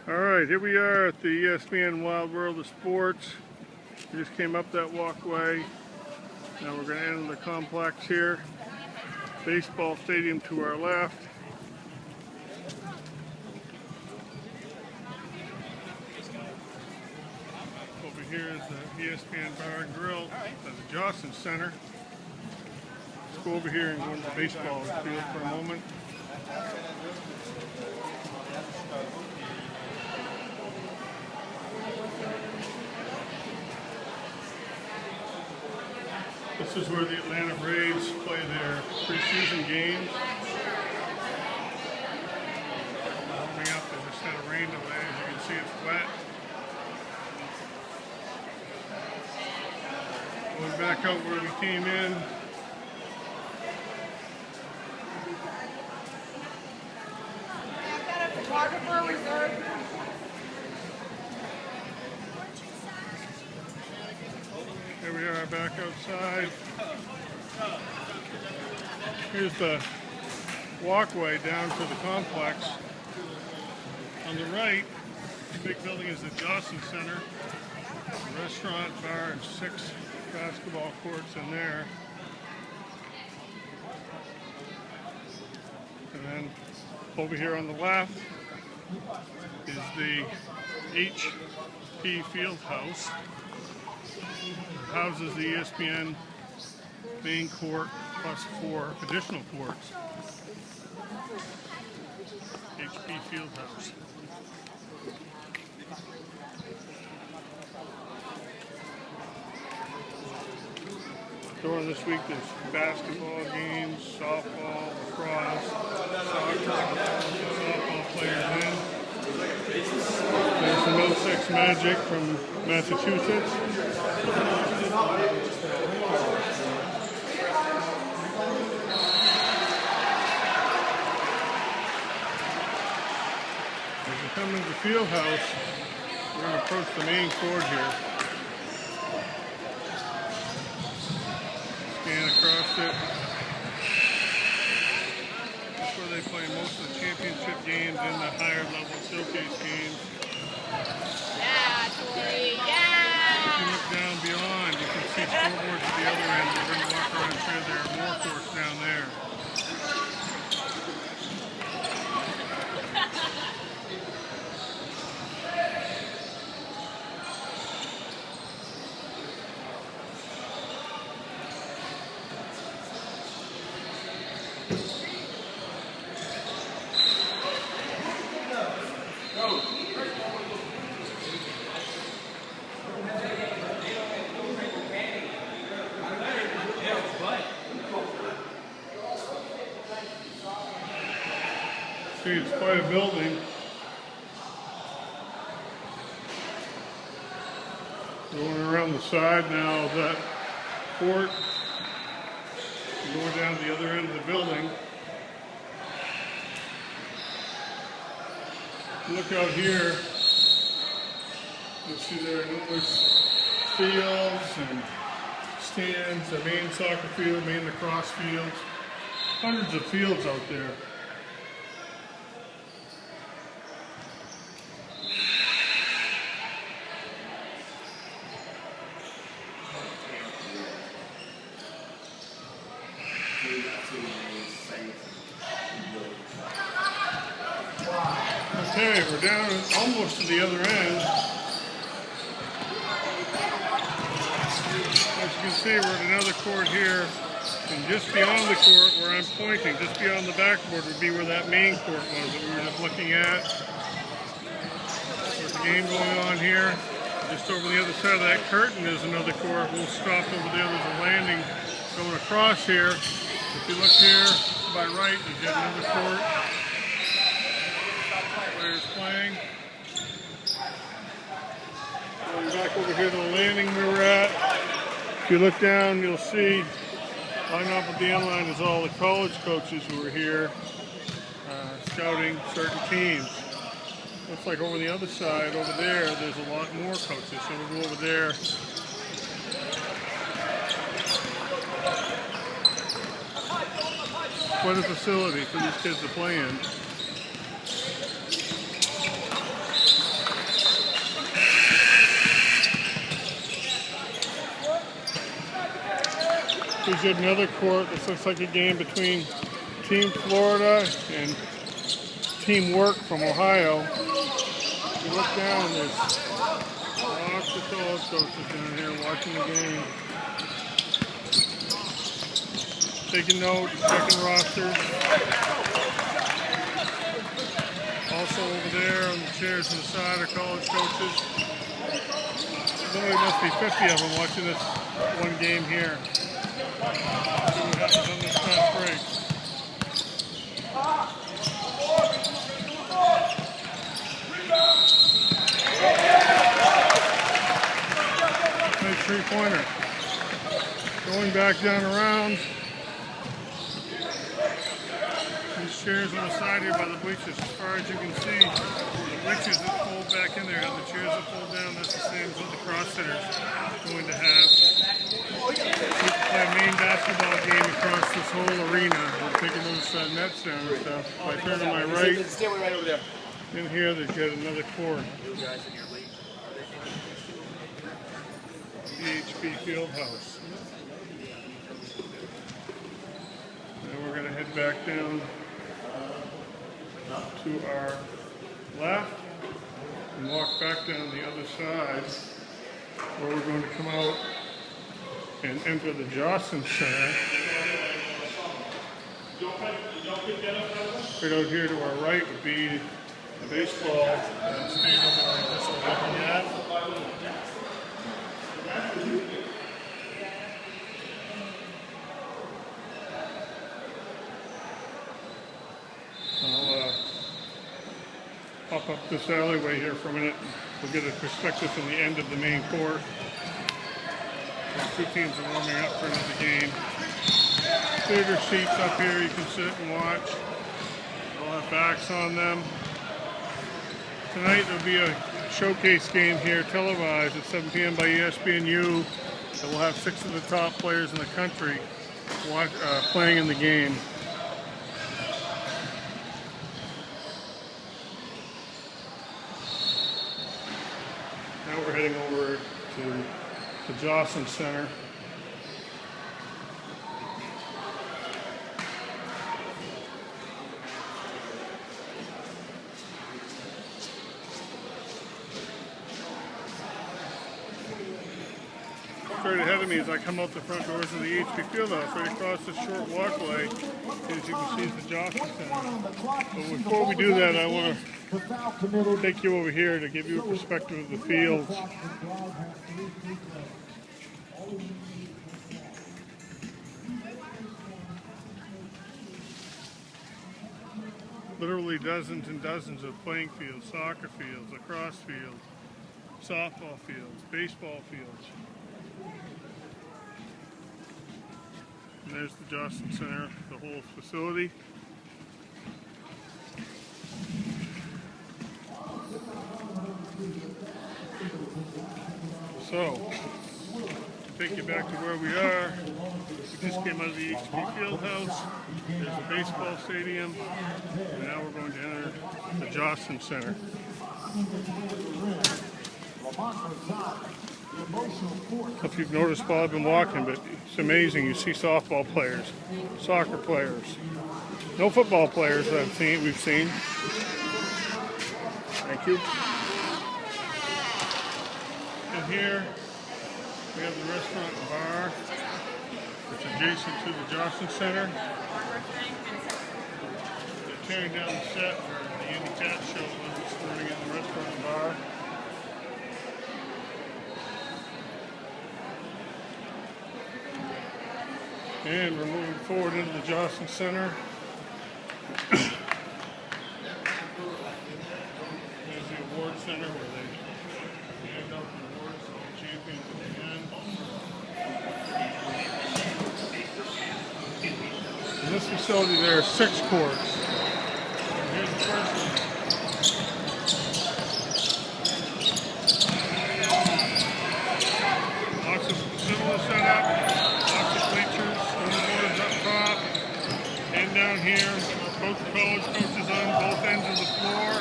Alright, here we are at the ESPN Wild World of Sports. We just came up that walkway. Now we're going to enter the complex here. Baseball stadium to our left. Over here is the ESPN Bar and Grill at the Johnson Center. Let's go over here and go to the baseball field for a moment. This is where the Atlanta Braves play their preseason games. Warming up, they just had a rain delay. As you can see, it's wet. Going back out where we came in. I've got a photographer reserved. Here we are back outside. Here's the walkway down to the complex. On the right, the big building is the Johnson Center. A restaurant, bar, and 6 basketball courts in there. And then over here on the left is the HP Field House. It houses the ESPN main court plus 4 additional courts. HP Field House. During this week there's basketball games, softball, lacrosse, soccer, softball players in. There's some 06 Magic from Massachusetts. As you come into the field house, we're going to approach the main court here. Scan across it. That's where they play most of the championship games and the higher level showcase games. Yeah, Tori, yeah! If you look down beyond, you can see scoreboards at the other end. We're going to walk around through there. More courts down there. See, it's quite a building. Going around the side now of that court. Going down to the other end of the building. Look out here. You'll see there are numerous fields and stands, the main soccer field, main lacrosse fields. Hundreds of fields out there. Okay, we're down almost to the other end. As you can see, we're at another court here, and just beyond the court where I'm pointing, just beyond the backboard would be where that main court was that we were just looking at. There's a game going on here. Just over the other side of that curtain is another court. We'll stop over there. There's a landing going across here. If you look here to my right, there's yet another court. Players playing. Going back over here to the landing we were at. If you look down, you'll see lining up at the end line is all the college coaches who are here scouting certain teams. Looks like over the other side, over there, there's a lot more coaches. So we'll go over there. Quite a facility for these kids to play in. Here's yet another court. This looks like a game between Team Florida and Team Work from Ohio. If you look down, there's lots of college coaches down here watching the game. Taking notes, checking rosters. Also over there on the chairs to the side are college coaches. There must be 50 of them watching this one game here. Let's see what happens on this fast break. Nice three-pointer. Going back down around. These chairs on the side here by the bleachers, as far as you can see, the bleachers that fold back in there have the chairs that fold down. That's the same as what the cross-setters going to have. We can play a main basketball game across this whole arena. We're taking those nets down and stuff. If I turn to my right, right over there. in here there's yet another court. PHP Fieldhouse. Now we're going to head back down to our left and walk back down the other side where we're going to come out and enter the Jocelyn Center. Right out here to our right would be the baseball stadium that we're just looking at. I'll pop up this alleyway here for a minute. We'll get a perspective from the end of the main court. The two teams are warming up for another game. Theater seats up here you can sit and watch. They'll have backs on them. Tonight there'll be a showcase game here televised at 7 p.m. by ESPNU that will have 6 of the top players in the country playing in the game. Now we're heading over to the Jocelyn Center. Straight ahead of me as I come out the front doors of the HP Fieldhouse, right across this short walkway, as you can see, is the Jocelyn Center. But before we do that, I want to take you over here to give you a perspective of the fields. Literally dozens and dozens of playing fields, soccer fields, lacrosse fields, softball fields, baseball fields. And there's the Jocelyn Center, the whole facility. So, to take you back to where we are, we just came out of the HP Fieldhouse. There's a baseball stadium, and now we're going to enter the Jocelyn Center. If you've noticed while I've been walking, but it's amazing. You see softball players, soccer players, no football players that we've seen. Thank you. And here we have the restaurant and bar. It's adjacent to the Jocelyn Center. They're tearing down the set where the Andy Cat show was this morning at the restaurant and bar. And we're moving forward into the Jocelyn Center. There's the award center where they hand out the awards to all the champions at the end. In this facility there are 6 courts. And here's the first one. Lots of similar setup, lots of bleachers. Up top and down here, both college coaches on both ends of the floor.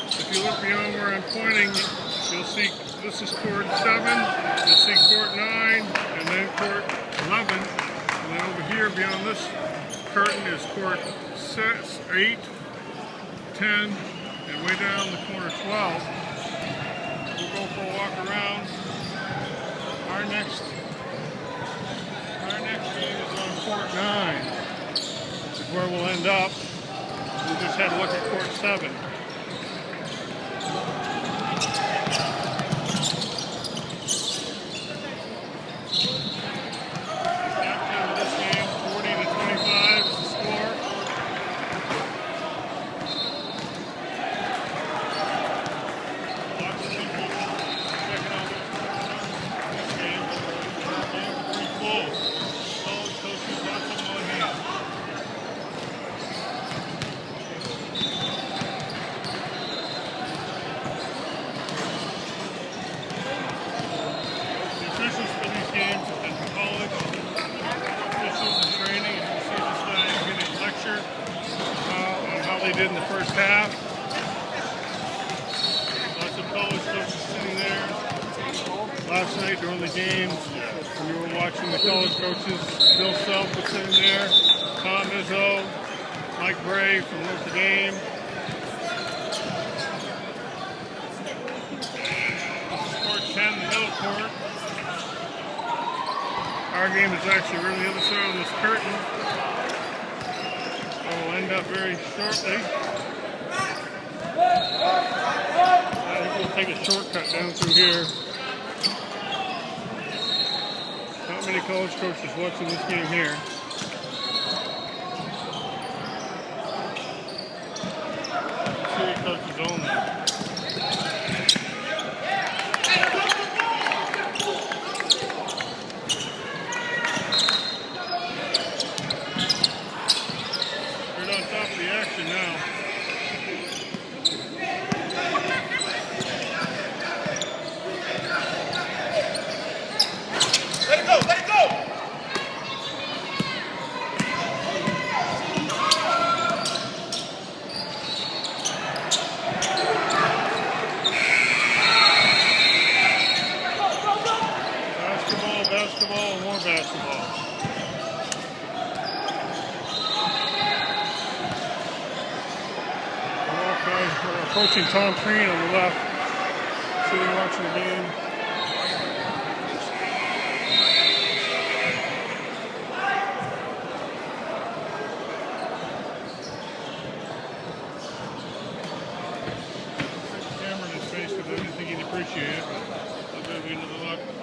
If you look beyond where I'm pointing, you'll see this is court 7, you'll see court 9, and then court 11 And over here, beyond this curtain, is court 8, 10, and way down the corner 12. We'll go for a walk around. Our next game is on court 9. This is where we'll end up. We just had a look at court 7. Halftime of this game, 40-25 is the score. Lots of people checking out this game. Game's pretty full. College coaches, lots of them on hand. The officials for these games have been college officials and training, and you see this guy giving a lecture on how they did in the first half. Lots of college coaches sitting there. Last night during the game, when you were watching the college coaches, Bill Self was sitting there, Tom Izzo, Mike Bray from Notre Dame. Court 10, the middle court. Our game is actually on the other side of this curtain. So we'll end up very shortly. I think we'll take a shortcut down through here. Not many college coaches watching this game here. City coaches only. We're on top of the action now. Let it go! Let it go! Basketball, basketball, and more basketball. We're approaching Tom Crean on the left, sitting watching the game. Camera in his face because I didn't think he'd appreciate it, but I'll go into the locker.